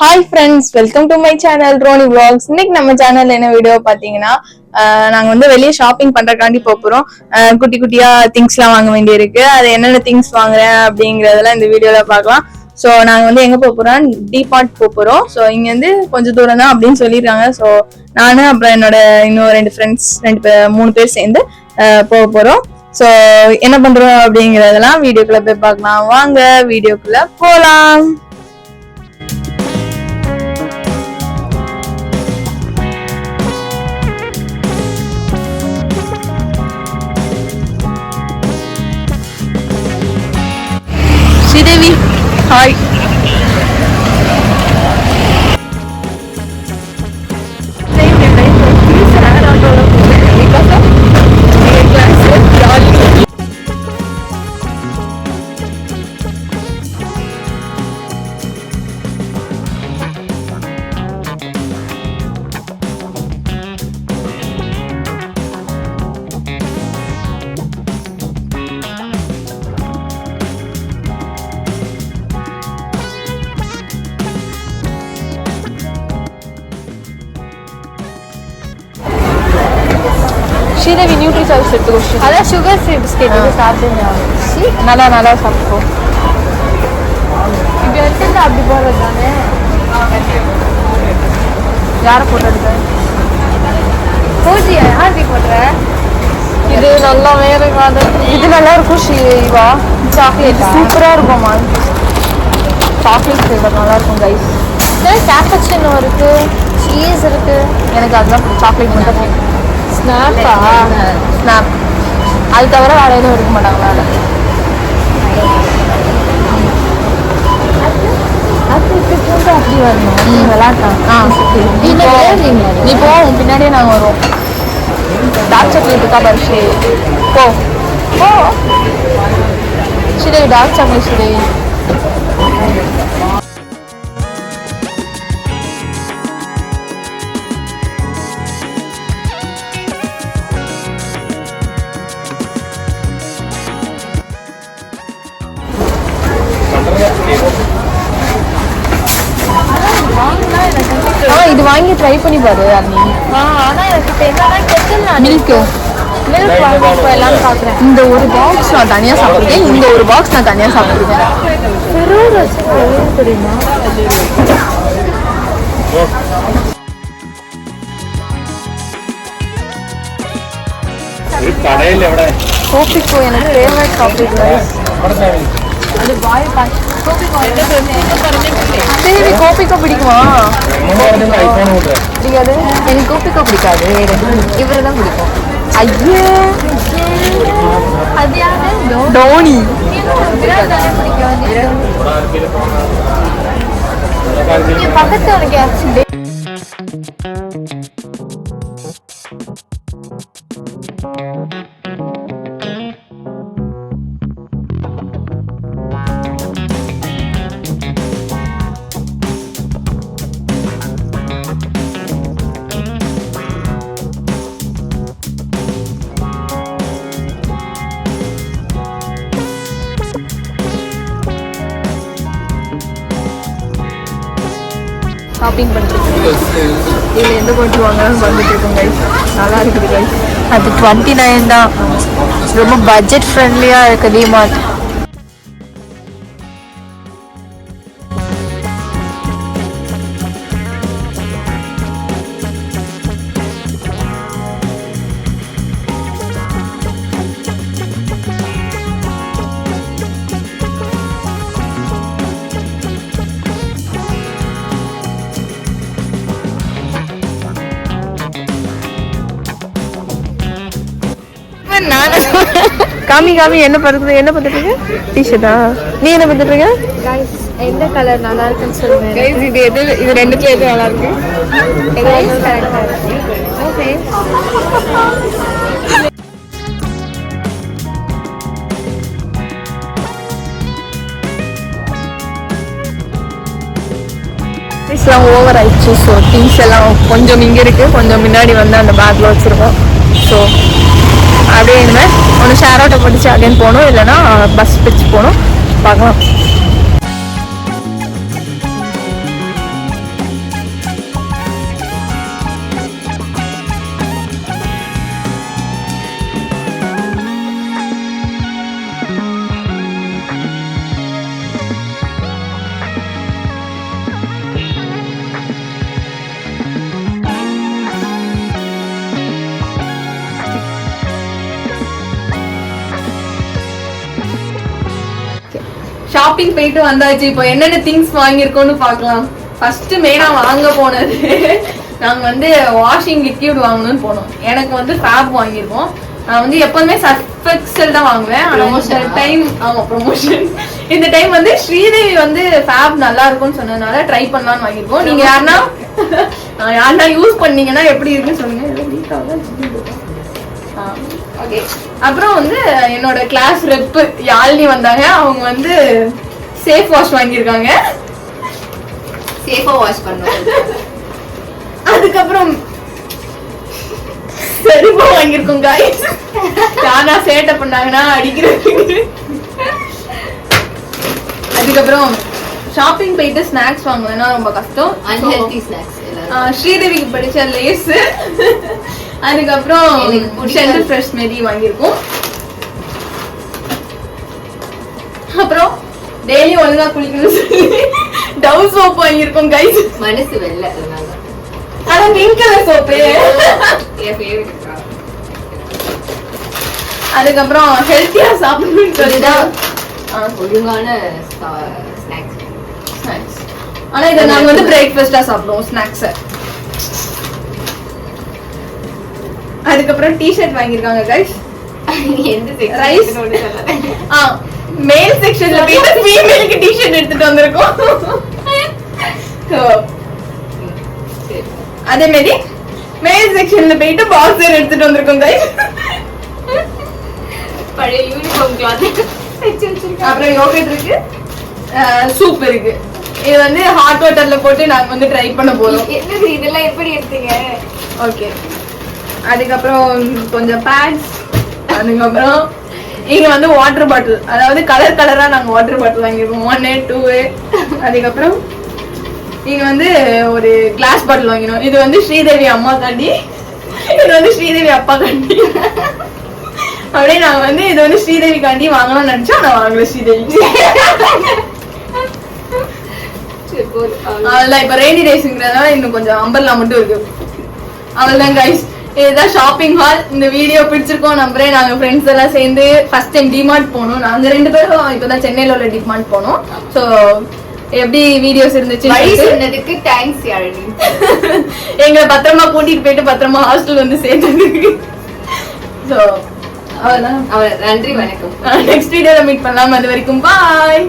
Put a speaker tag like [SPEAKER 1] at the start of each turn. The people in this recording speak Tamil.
[SPEAKER 1] Hi friends, welcome to my channel Roni vlogs. இன்னைக்கு நம்ம சேனல்ல என்ன வீடியோ பாத்தீங்கன்னா, நாங்க வந்து வெளியே ஷாப்பிங் பண்றதுக்காண்டி போறோம். குட்டி குட்டியா திங்ஸ் எல்லாம் வாங்க வேண்டியிருக்கு. அது என்னென்ன திங்ஸ் வாங்குறேன் அப்படிங்கறதெல்லாம் இந்த வீடியோல பார்க்கலாம். ஸோ நாங்க வந்து எங்க போறோம், டிபார்ட் போறோம். ஸோ இங்க வந்து கொஞ்சம் தூரம் தான் அப்படின்னு சொல்லியிருக்காங்க. ஸோ நானு அப்புறம் என்னோட இன்னும் 2 ஃப்ரெண்ட்ஸ் 3 பேர் சேர்ந்து போறோம். ஸோ என்ன பண்றோம் அப்படிங்கறதெல்லாம் வீடியோக்குள்ள போய் பார்க்கலாம். வாங்க வீடியோக்குள்ள போலாம். Sridevi hi. Sridevi nutri choice எடுத்துக்கோ.
[SPEAKER 2] அதான் சுகர் ஃப்ரீ பிஸ்கெட் வந்து சாப்பிடுங்க.
[SPEAKER 1] நல்லா சாப்பிட்டுக்கோ.
[SPEAKER 2] இப்படி வச்சுட்டு அப்படி போடுறது தானே.
[SPEAKER 1] யாரை போட்டோ
[SPEAKER 2] பூஜி யாருக்கு போடுற?
[SPEAKER 1] இது நல்லா வேற இது நல்லா இருக்கும். ஸ்ரீவா சாக்லேட் சூப்பரா இருக்கும்மா. சாக்லேட் ஃப்ளேவர் நல்லா இருக்கும் கைஸ்.
[SPEAKER 2] கேப்பச்சினோ இருக்கு, சீஸ் இருக்கு.
[SPEAKER 1] எனக்கு அதுதான் சாக்லேட் மட்டும்.
[SPEAKER 2] ஸ்னாப்பா?
[SPEAKER 1] ஸ்னாப் அது தவிர வேற எதுவும் எடுக்க மாட்டாங்களா?
[SPEAKER 2] அப்படி வரணும் விளாட்லாம்.
[SPEAKER 1] நீ போ, உன் பின்னாடியே நாங்கள் வருவோம். டார்க் சாக்லேட் இருக்கா பரிசு? போ ஸ்ரீதேவி, டார்க் சாக்லேட் ஸ்ரீதேவி. இது வாங்கி ட்ரை பண்ணி பாரு அண்ணி.
[SPEAKER 2] ஆனால் எனக்கு என்னன்னா
[SPEAKER 1] மில்க்
[SPEAKER 2] வாங்கி எல்லாம் பார்க்குறேன்.
[SPEAKER 1] இந்த ஒரு பாக்ஸ் நான் தனியாக சாப்பிட்ருக்கேன். இந்த ஒரு பாக்ஸ் நான் தனியாக சாப்பிட்ருக்கேன்.
[SPEAKER 2] தெரியுமா?
[SPEAKER 1] கோபிக்கோ எனக்கு ஃபேவரட் காஃபி ரைஸ்.
[SPEAKER 2] அது பாய் பேக்.
[SPEAKER 1] சரி, கோபிக்கோ பிடிக்குமா? பிடிக்காது. எனக்கு கோபிக்கோ பிடிக்காது. இவரு தான் பிடிக்கும். ஐயே,
[SPEAKER 2] அது யாரு?
[SPEAKER 1] டோனி.
[SPEAKER 2] பக்கத்து உனக்கு ஆக்சுவலி
[SPEAKER 1] ஷாப்பிங் பண்ணிட்டு இதில் எந்த பொருள் வாங்கலாம்னு வந்துட்டு இருக்கோம் கைஸ். நல்லா இருக்குது கைஸ். அது 29 தான். ரொம்ப பட்ஜெட் ஃப்ரெண்ட்லியாக இருக்குது டிமார்ட். காமி என்ன பார்த்துட்டு இருக்கு? டிஷர்ட்டா? நீ என்ன பார்த்துட்டு இருக்க?
[SPEAKER 2] கைஸ் எந்த கலர் நல்லா இருக்குன்னு சொல்லுங்க.
[SPEAKER 1] கைஸ் இது ரெண்டுத்துல எது நல்லா இருக்கு?
[SPEAKER 2] ஓகே.
[SPEAKER 1] எல்லாம் ஓவர் ஆயிடுச்சு. ஸோ திங்ஸ் எல்லாம் கொஞ்சம் இங்கே இருக்கு, கொஞ்சம் முன்னாடி வந்து அந்த பேக்ல வச்சிருக்கோம். ஸோ அப்படியே இனிமேல் ஒன்று ஷேர் ஆட்டோ படிச்சு அகைன் போகணும், இல்லைன்னா பஸ் பிடிச்சு போகணும். பார்க்கலாம். ஷாப்பிங் போயிட்டு வந்தாச்சு. இப்போ என்னென்ன திங்ஸ் வாங்கியிருக்கோம்னு பார்க்கலாம். ஃபர்ஸ்ட் மெயினா வாங்க போனது நாங்க வந்து வாஷிங் லிக்விட் வாங்கணும்னு போனோம். எனக்கு வந்து ஃபேப் வாங்கியிருக்கோம். நான் வந்து எப்பவுமே சர்ஃப் எக்ஸல் தான் வாங்குவேன். ஆனா ஒரு டைம் ப்ரொமோஷன் இந்த டைம் வந்து ஸ்ரீதேவி வந்து ஃபேப் நல்லா இருக்கும்னு சொன்னதுனால ட்ரை பண்ணலாம்னு வாங்கியிருக்கோம். நீங்க யாருன்னா யூஸ் பண்ணீங்கன்னா எப்படி இருக்குன்னு சொல்லுங்க. ஓகே, அப்புறம் வந்து என்னோட கிளாஸ் ரெப் யாழினி வந்தாங்க. அவங்க வந்து சேஃப் வாஷ் வாங்கியிருக்காங்க.
[SPEAKER 2] சேஃபா வாஷ் பண்ணுவோம்.
[SPEAKER 1] அதுக்கப்புறம் செருப்பு வாங்கியிருக்கோம் गाइस. யாரா சேட்டை பண்ணாங்கன்னா அடிக்கிறதுக்கு. அதுக்கப்புறம் ஷாப்பிங் போயிட்டு ஸ்நாக்ஸ் வாங்குவேன்னா ரொம்ப கஷ்டம்.
[SPEAKER 2] அன்ஹெல்தி ஸ்நாக்ஸ்
[SPEAKER 1] ஸ்ரீதேவிக்கு பிடிச்ச லேஸ். அதுக்கப்புறம் சென்டர் ஃப்ரெஷ் மெரி வாங்கியிருக்கோம். அப்புறம் டெய்லி ஒழுங்கா குளிக்கணும்னு சொல்லி டவ் சோப் வாங்கியிருக்கோம் गाइस.
[SPEAKER 2] மனசு வெள்ளை அதனால.
[SPEAKER 1] அது பிங்க் கலர் சோப்பு. அதுக்கப்புறம் ஹெல்த்தியா சாப்பிடணும்னு சொல்லிதான்
[SPEAKER 2] ஒழுங்கான ஸ்நாக்ஸ்.
[SPEAKER 1] ஆனா இதை நாங்க வந்து பிரேக்ஃபாஸ்டா சாப்பிடுவோம் ஸ்நாக்ஸ். அதுக்கப்புறம் டி-ஷர்ட் வாங்கியிருக்காங்க गाइस.
[SPEAKER 2] எந்த செக்ஷன்
[SPEAKER 1] ரைஸ் மேல் செக்ஷன்ல போய் ஃபீமேலுக்கு டி-ஷர்ட் எடுத்துட்டு வந்திருக்கோம். அதே மாதிரி மேல் செக்ஷன்ல போயிட்டு பாக்ஸர் எடுத்துட்டு வந்திருக்கோம் गाइस.
[SPEAKER 2] பழைய யூனிஃபார்ம் கிளாத்
[SPEAKER 1] அப்புறம் யோகர்ட் இருக்கு, சூப் இருக்கு. இது வந்து ஹாட் வாட்டர்ல போட்டு நாங்க வந்து ட்ரை பண்ண போறோம்.
[SPEAKER 2] என்னது இதெல்லாம் எப்படி எடுத்தீங்க?
[SPEAKER 1] ஓகே, அதுக்கப்புறம் கொஞ்சம் பேட்ஸ். அதுக்கப்புறம் இங்க வந்து வாட்டர் பாட்டில், அதாவது கலர் கலரா நாங்க வாட்டர் பாட்டில் வாங்கிருக்கோம். 1 2. அதுக்கப்புறம் இங்க வந்து ஒரு கிளாஸ் பாட்டில் வாங்கினோம். இது வந்து ஸ்ரீதேவி அம்மா காண்டி, இது வந்து ஸ்ரீதேவி அப்பா காண்டி. அப்படியே நாங்க வந்து இது வந்து ஸ்ரீதேவி காண்டி வாங்கலாம்னு நினைச்சோம். நான் வாங்கல ஸ்ரீதேவி. அவ்வளவுதான். இப்ப ரெய்னி டேஸ்ங்கிறதுனால இன்னும் கொஞ்சம் அம்பர்லா மட்டும் இருக்கு. அவ்வளவுதான் गाइस. இதுதான் ஷாப்பிங் ஹால். இந்த வீடியோ பிடிச்சிருக்கோம் நம்புறேன். நாங்க ஃப்ரெண்ட்ஸ் எல்லாம் சேர்ந்து ஃபர்ஸ்ட் டைம் டிமார்ட் போனோம். நாங்க 2 பேரும் இப்பதான் சென்னையில உள்ள டிமார்ட் போனோம். சோ எப்படி வீடியோஸ் இருந்துச்சு
[SPEAKER 2] சொன்னதுக்கு தேங்க்ஸ் யாழினி.
[SPEAKER 1] எங்களை பத்திரமா கூட்டிட்டு போயிட்டு பத்திரமா ஹாஸ்டல் வந்து சேர்த்ததுக்கு. சோ அவ்வளவுதான்.
[SPEAKER 2] நன்றி, வணக்கம்.
[SPEAKER 1] நெக்ஸ்ட் வீடியோல மீட் பண்ணலாம். அது வரைக்கும் பாய்.